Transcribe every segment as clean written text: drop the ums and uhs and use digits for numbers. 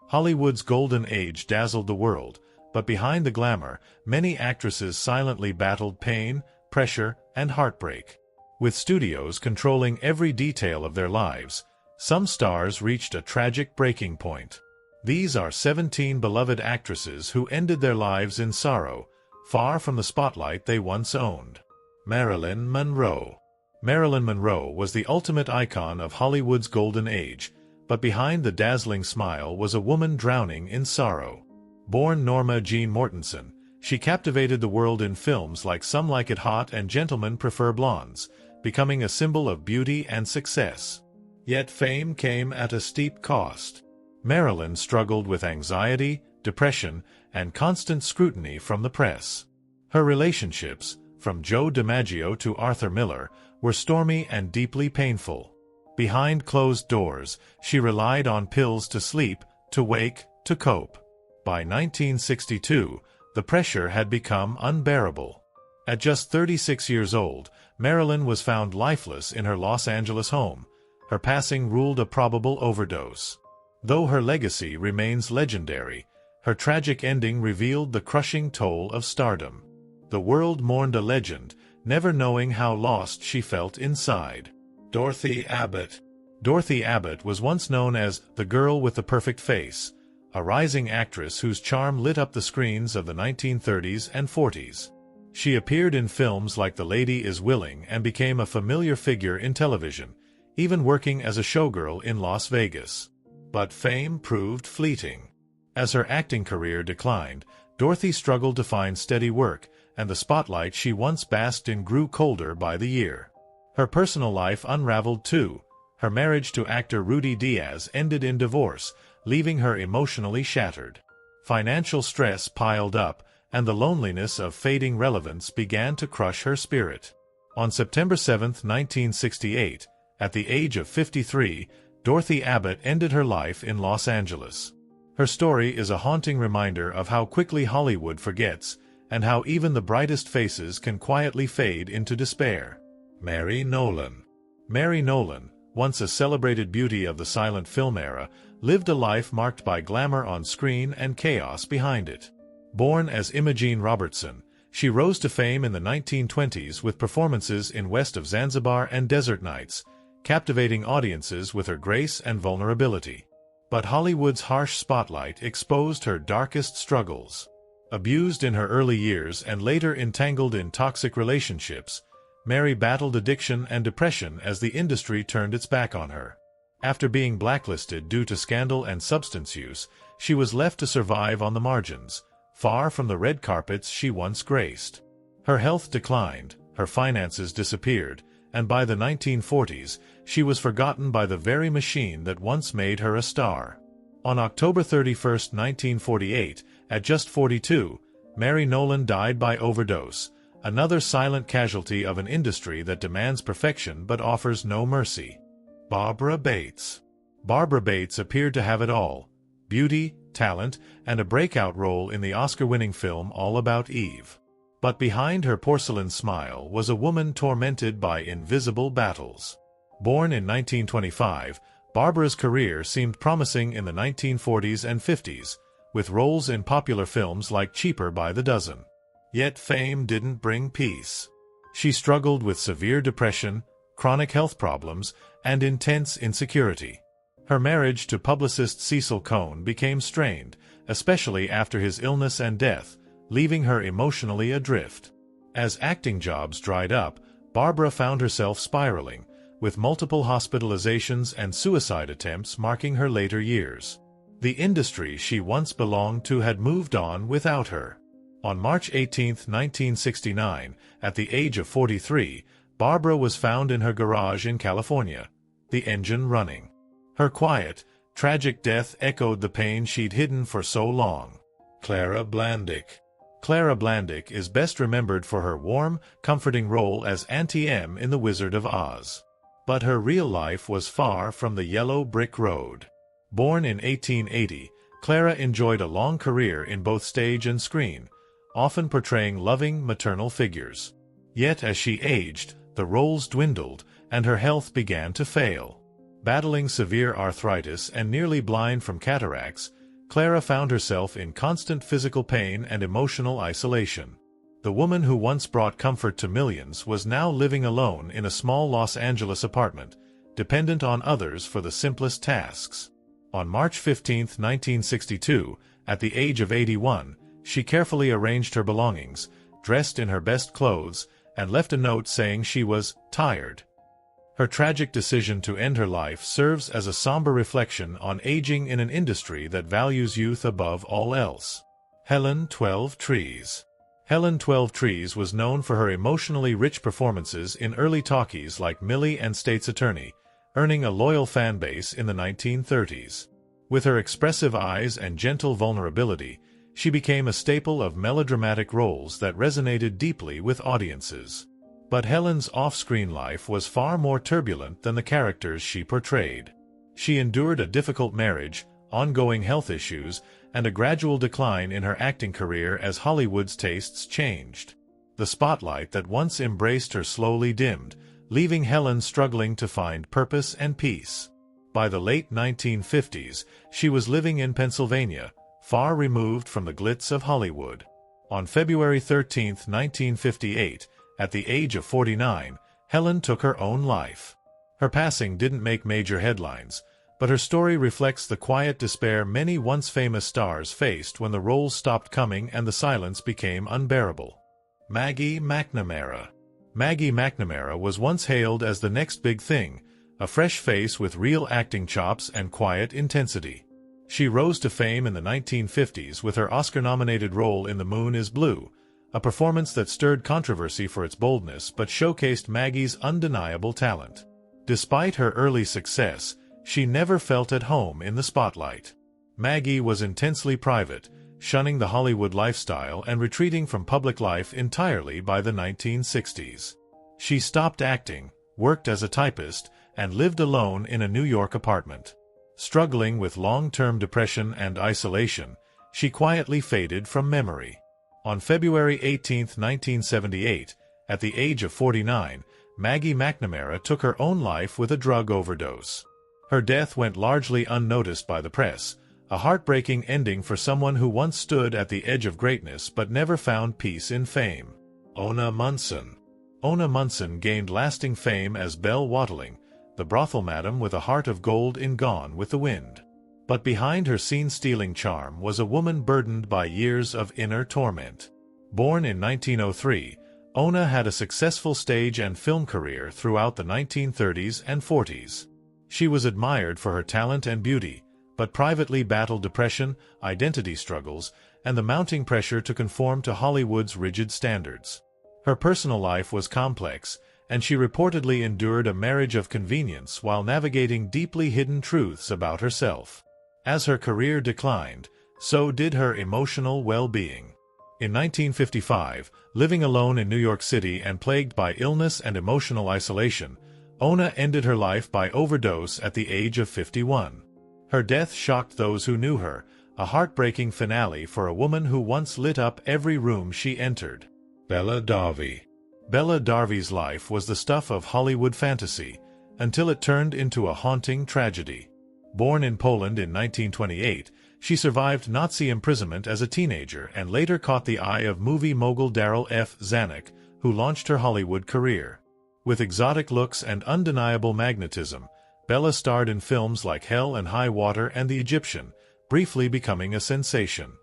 Hollywood's golden age dazzled the world, but behind the glamour, many actresses silently battled pain, pressure, and heartbreak. With studios controlling every detail of their lives, some stars reached a tragic breaking point. These are 17 beloved actresses who ended their lives in sorrow, far from the spotlight they once owned. Marilyn Monroe. Marilyn Monroe was the ultimate icon of Hollywood's golden age, but behind the dazzling smile was a woman drowning in sorrow. Born Norma Jean Mortensen, she captivated the world in films like Some Like It Hot and Gentlemen Prefer Blondes, becoming a symbol of beauty and success. Yet fame came at a steep cost. Marilyn struggled with anxiety, depression, and constant scrutiny from the press. Her relationships, from Joe DiMaggio to Arthur Miller, were stormy and deeply painful. Behind closed doors, she relied on pills to sleep, to wake, to cope. By 1962, the pressure had become unbearable. At just 36 years old, Marilyn was found lifeless in her Los Angeles home. Her passing ruled a probable overdose. Though her legacy remains legendary, her tragic ending revealed the crushing toll of stardom. The world mourned a legend, never knowing how lost she felt inside. Dorothy Abbott. Dorothy Abbott was once known as the girl with the perfect face, a rising actress whose charm lit up the screens of the 1930s and 40s. She appeared in films like The Lady is Willing and became a familiar figure in television, even working as a showgirl in Las Vegas. But fame proved fleeting. As her acting career declined, Dorothy struggled to find steady work, and the spotlight she once basked in grew colder by the year. Her personal life unraveled too. Her marriage to actor Rudy Diaz ended in divorce, leaving her emotionally shattered. Financial stress piled up, and the loneliness of fading relevance began to crush her spirit. On September 7, 1968, at the age of 53, Dorothy Abbott ended her life in Los Angeles. Her story is a haunting reminder of how quickly Hollywood forgets, and how even the brightest faces can quietly fade into despair. Mary Nolan. Mary Nolan, once a celebrated beauty of the silent film era, lived a life marked by glamour on screen and chaos behind it. Born as Imogene Robertson, she rose to fame in the 1920s with performances in West of Zanzibar and Desert Nights, captivating audiences with her grace and vulnerability. But Hollywood's harsh spotlight exposed her darkest struggles. Abused in her early years and later entangled in toxic relationships, Mary battled addiction and depression as the industry turned its back on her. After being blacklisted due to scandal and substance use, she was left to survive on the margins, far from the red carpets she once graced. Her health declined, her finances disappeared, and by the 1940s, she was forgotten by the very machine that once made her a star. On October 31, 1948, at just 42, Mary Nolan died by overdose, another silent casualty of an industry that demands perfection but offers no mercy. Barbara Bates. Barbara Bates appeared to have it all: beauty, talent, and a breakout role in the Oscar-winning film All About Eve. But behind her porcelain smile was a woman tormented by invisible battles. Born in 1925, Barbara's career seemed promising in the 1940s and 50s, with roles in popular films like Cheaper by the Dozen. Yet fame didn't bring peace. She struggled with severe depression, chronic health problems, and intense insecurity. Her marriage to publicist Cecil Cohn became strained, especially after his illness and death, leaving her emotionally adrift. As acting jobs dried up, Barbara found herself spiraling, with multiple hospitalizations and suicide attempts marking her later years. The industry she once belonged to had moved on without her. On March 18, 1969, at the age of 43, Barbara was found in her garage in California, the engine running. Her quiet, tragic death echoed the pain she'd hidden for so long. Clara Blandick. Clara Blandick is best remembered for her warm, comforting role as Auntie M in The Wizard of Oz. But her real life was far from the yellow brick road. Born in 1880, Clara enjoyed a long career in both stage and screen, often portraying loving maternal figures. Yet as she aged, the roles dwindled, and her health began to fail. Battling severe arthritis and nearly blind from cataracts, Clara found herself in constant physical pain and emotional isolation. The woman who once brought comfort to millions was now living alone in a small Los Angeles apartment, dependent on others for the simplest tasks. On March 15, 1962, at the age of 81, she carefully arranged her belongings, dressed in her best clothes, and left a note saying she was tired. Her tragic decision to end her life serves as a somber reflection on aging in an industry that values youth above all else. Helen 12 Trees. Helen 12 Trees was known for her emotionally rich performances in early talkies like Millie and State's Attorney, earning a loyal fan base in the 1930s. With her expressive eyes and gentle vulnerability, she became a staple of melodramatic roles that resonated deeply with audiences. But Helen's off-screen life was far more turbulent than the characters she portrayed. She endured a difficult marriage, ongoing health issues, and a gradual decline in her acting career as Hollywood's tastes changed. The spotlight that once embraced her slowly dimmed, leaving Helen struggling to find purpose and peace. By the late 1950s, she was living in Pennsylvania, far removed from the glitz of Hollywood. On February 13, 1958, at the age of 49, Helen took her own life. Her passing didn't make major headlines, but her story reflects the quiet despair many once famous stars faced when the roles stopped coming and the silence became unbearable. Maggie McNamara. Maggie McNamara was once hailed as the next big thing, a fresh face with real acting chops and quiet intensity. She rose to fame in the 1950s with her Oscar-nominated role in The Moon is Blue, a performance that stirred controversy for its boldness but showcased Maggie's undeniable talent. Despite her early success, she never felt at home in the spotlight. Maggie was intensely private, shunning the Hollywood lifestyle and retreating from public life entirely by the 1960s. She stopped acting, worked as a typist, and lived alone in a New York apartment. Struggling with long-term depression and isolation, she quietly faded from memory. On February 18, 1978, at the age of 49, Maggie McNamara took her own life with a drug overdose. Her death went largely unnoticed by the press, a heartbreaking ending for someone who once stood at the edge of greatness but never found peace in fame. Ona Munson. Ona Munson gained lasting fame as Belle Wattling, the brothel madam with a heart of gold in Gone with the Wind. But behind her scene-stealing charm was a woman burdened by years of inner torment. Born in 1903, Ona had a successful stage and film career throughout the 1930s and 40s. She was admired for her talent and beauty, but privately battled depression, identity struggles, and the mounting pressure to conform to Hollywood's rigid standards. Her personal life was complex, and she reportedly endured a marriage of convenience while navigating deeply hidden truths about herself. As her career declined, so did her emotional well-being. In 1955, living alone in New York City and plagued by illness and emotional isolation, Ona ended her life by overdose at the age of 51. Her death shocked those who knew her, a heartbreaking finale for a woman who once lit up every room she entered. Bella Darby. Bella Darby's life was the stuff of Hollywood fantasy, until it turned into a haunting tragedy. Born in Poland in 1928, she survived Nazi imprisonment as a teenager and later caught the eye of movie mogul Darryl F. Zanuck, who launched her Hollywood career. With exotic looks and undeniable magnetism, Bella starred in films like Hell and High Water and The Egyptian, briefly becoming a sensation.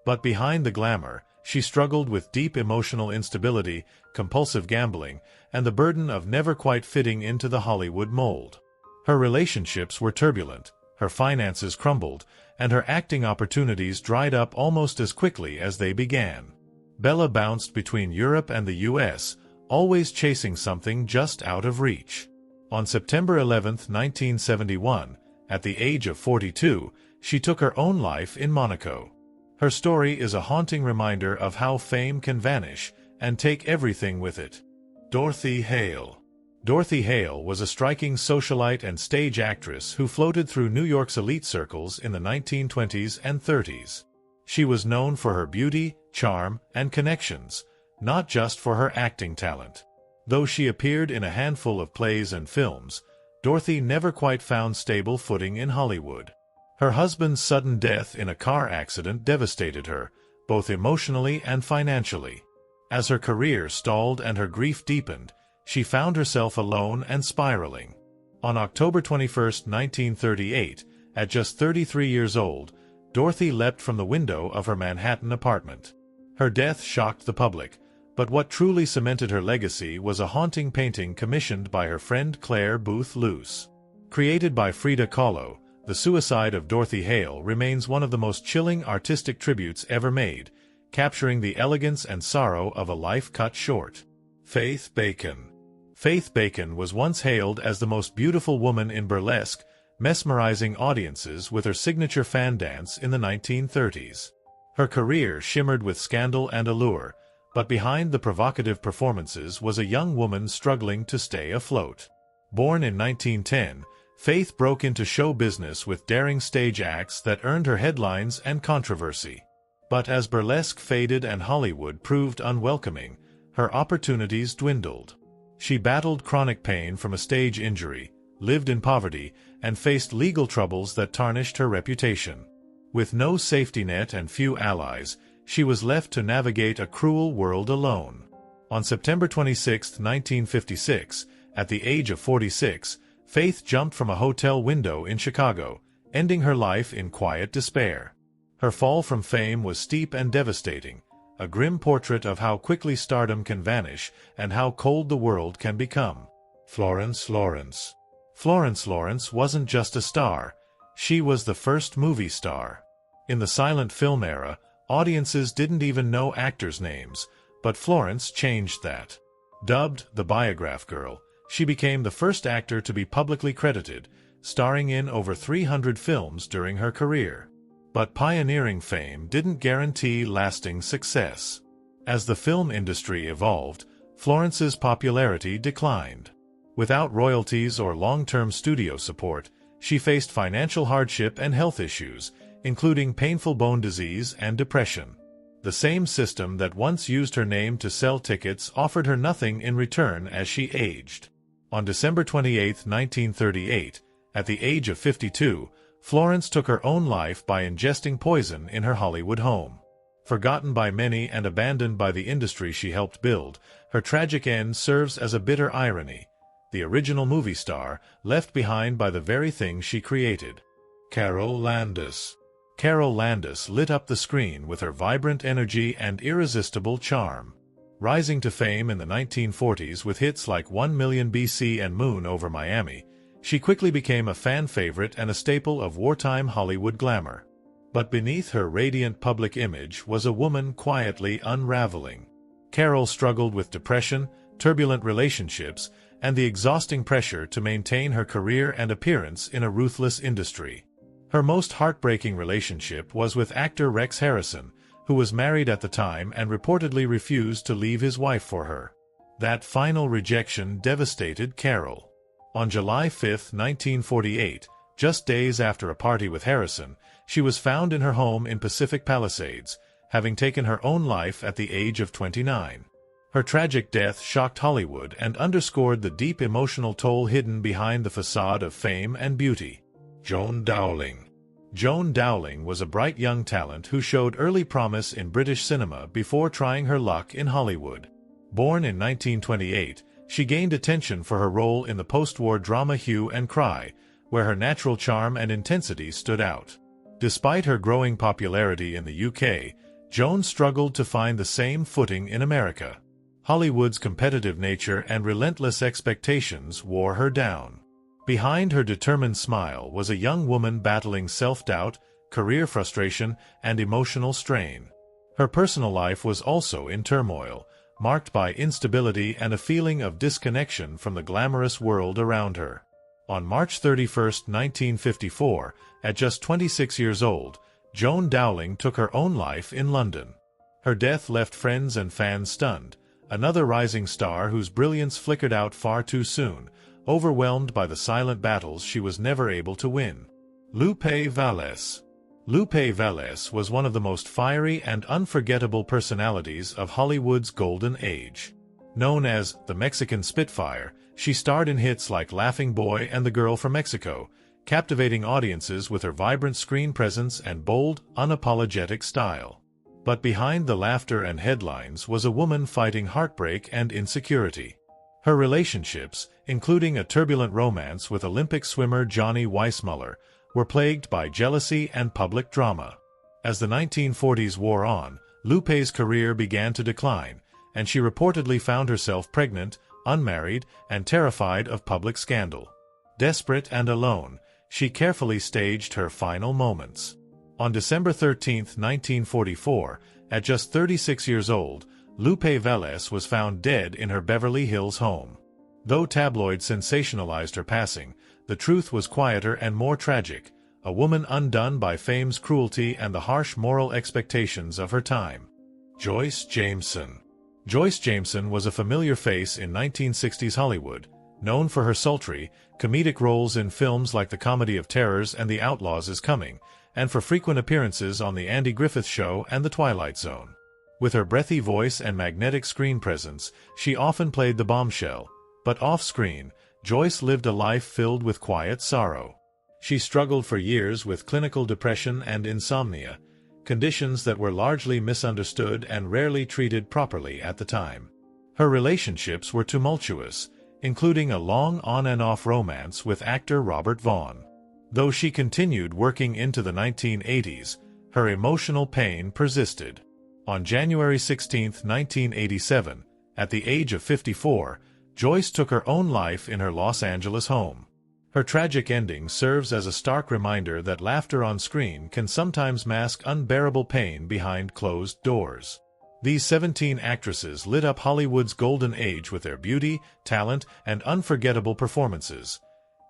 But behind the glamour, she struggled with deep emotional instability, compulsive gambling, and the burden of never quite fitting into the Hollywood mold. Her relationships were turbulent, her finances crumbled, and her acting opportunities dried up almost as quickly as they began. Bella bounced between Europe and the U.S., always chasing something just out of reach. On September 11, 1971, at the age of 42, she took her own life in Monaco. Her story is a haunting reminder of how fame can vanish and take everything with it. Dorothy Hale. Dorothy Hale was a striking socialite and stage actress who floated through New York's elite circles in the 1920s and 30s. She was known for her beauty, charm, and connections, not just for her acting talent. Though she appeared in a handful of plays and films, Dorothy never quite found stable footing in Hollywood. Her husband's sudden death in a car accident devastated her, both emotionally and financially. As her career stalled and her grief deepened, she found herself alone and spiraling. On October 21, 1938, at just 33 years old, Dorothy leapt from the window of her Manhattan apartment. Her death shocked the public, but what truly cemented her legacy was a haunting painting commissioned by her friend Claire Booth Luce. Created by Frida Kahlo, the suicide of Dorothy Hale remains one of the most chilling artistic tributes ever made, capturing the elegance and sorrow of a life cut short. Faith Bacon. Faith Bacon was once hailed as the most beautiful woman in burlesque, mesmerizing audiences with her signature fan dance in the 1930s. Her career shimmered with scandal and allure, but behind the provocative performances was a young woman struggling to stay afloat. Born in 1910, Faith broke into show business with daring stage acts that earned her headlines and controversy. But as burlesque faded and Hollywood proved unwelcoming, her opportunities dwindled. She battled chronic pain from a stage injury, lived in poverty, and faced legal troubles that tarnished her reputation. With no safety net and few allies, she was left to navigate a cruel world alone. On September 26, 1956, at the age of 46, Faith jumped from a hotel window in Chicago, ending her life in quiet despair. Her fall from fame was steep and devastating, a grim portrait of how quickly stardom can vanish and how cold the world can become. Florence Lawrence. Florence Lawrence wasn't just a star, she was the first movie star. In the silent film era, audiences didn't even know actors' names, but Florence changed that. Dubbed the Biograph Girl, she became the first actor to be publicly credited, starring in over 300 films during her career. But pioneering fame didn't guarantee lasting success. As the film industry evolved, Florence's popularity declined. Without royalties or long-term studio support, she faced financial hardship and health issues, including painful bone disease and depression. The same system that once used her name to sell tickets offered her nothing in return as she aged. On December 28, 1938, at the age of 52, Florence took her own life by ingesting poison in her Hollywood home. Forgotten by many and abandoned by the industry she helped build, her tragic end serves as a bitter irony. The original movie star, left behind by the very thing she created. Carol Landis. Carol Landis lit up the screen with her vibrant energy and irresistible charm. Rising to fame in the 1940s with hits like 1 Million BC and Moon Over Miami, she quickly became a fan favorite and a staple of wartime Hollywood glamour. But beneath her radiant public image was a woman quietly unraveling. Carol struggled with depression, turbulent relationships, and the exhausting pressure to maintain her career and appearance in a ruthless industry. Her most heartbreaking relationship was with actor Rex Harrison, who was married at the time and reportedly refused to leave his wife for her. That final rejection devastated Carol. On July 5, 1948, just days after a party with Harrison, she was found in her home in Pacific Palisades, having taken her own life at the age of 29. Her tragic death shocked Hollywood and underscored the deep emotional toll hidden behind the facade of fame and beauty. Joan Dowling. Joan Dowling was a bright young talent who showed early promise in British cinema before trying her luck in Hollywood. Born in 1928, she gained attention for her role in the post-war drama Hue and Cry, where her natural charm and intensity stood out. Despite her growing popularity in the UK, Joan struggled to find the same footing in America. Hollywood's competitive nature and relentless expectations wore her down. Behind her determined smile was a young woman battling self-doubt, career frustration, and emotional strain. Her personal life was also in turmoil, marked by instability and a feeling of disconnection from the glamorous world around her. On March 31, 1954, at just 26 years old, Joan Dowling took her own life in London. Her death left friends and fans stunned, another rising star whose brilliance flickered out far too soon, overwhelmed by the silent battles she was never able to win. Lupe Vallés. Lupe Vallés was one of the most fiery and unforgettable personalities of Hollywood's golden age. Known as the Mexican Spitfire, she starred in hits like Laughing Boy and The Girl from Mexico, captivating audiences with her vibrant screen presence and bold, unapologetic style. But behind the laughter and headlines was a woman fighting heartbreak and insecurity. Her relationships, including a turbulent romance with Olympic swimmer Johnny Weissmuller, were plagued by jealousy and public drama. As the 1940s wore on, Lupe's career began to decline, and she reportedly found herself pregnant, unmarried, and terrified of public scandal. Desperate and alone, she carefully staged her final moments. On December 13, 1944, at just 36 years old, Lupe Vélez was found dead in her Beverly Hills home. Though tabloids sensationalized her passing, the truth was quieter and more tragic, a woman undone by fame's cruelty and the harsh moral expectations of her time. Joyce Jameson. Joyce Jameson was a familiar face in 1960s Hollywood, known for her sultry, comedic roles in films like The Comedy of Terrors and The Outlaws Is Coming, and for frequent appearances on The Andy Griffith Show and The Twilight Zone. With her breathy voice and magnetic screen presence, she often played the bombshell, but off-screen, Joyce lived a life filled with quiet sorrow. She struggled for years with clinical depression and insomnia, conditions that were largely misunderstood and rarely treated properly at the time. Her relationships were tumultuous, including a long on-and-off romance with actor Robert Vaughn. Though she continued working into the 1980s, her emotional pain persisted. On January 16, 1987, at the age of 54, Joyce took her own life in her Los Angeles home. Her tragic ending serves as a stark reminder that laughter on screen can sometimes mask unbearable pain behind closed doors. These 17 actresses lit up Hollywood's golden age with their beauty, talent, and unforgettable performances.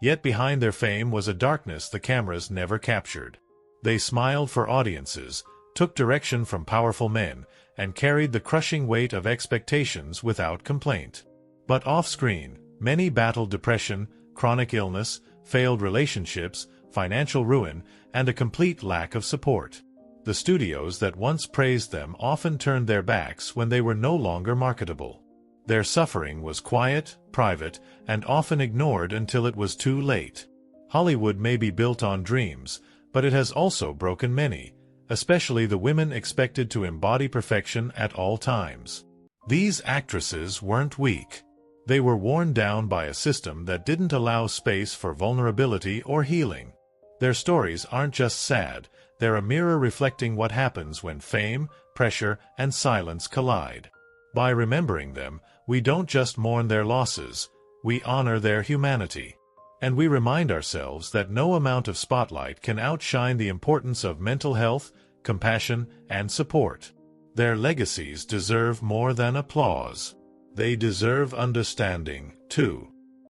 Yet behind their fame was a darkness the cameras never captured. They smiled for audiences, took direction from powerful men, and carried the crushing weight of expectations without complaint. But off-screen, many battled depression, chronic illness, failed relationships, financial ruin, and a complete lack of support. The studios that once praised them often turned their backs when they were no longer marketable. Their suffering was quiet, private, and often ignored until it was too late. Hollywood may be built on dreams, but it has also broken many, especially the women expected to embody perfection at all times. These actresses weren't weak. They were worn down by a system that didn't allow space for vulnerability or healing. Their stories aren't just sad, they're a mirror reflecting what happens when fame, pressure, and silence collide. By remembering them, we don't just mourn their losses, we honor their humanity. And we remind ourselves that no amount of spotlight can outshine the importance of mental health, compassion, and support. Their legacies deserve more than applause. They deserve understanding, too.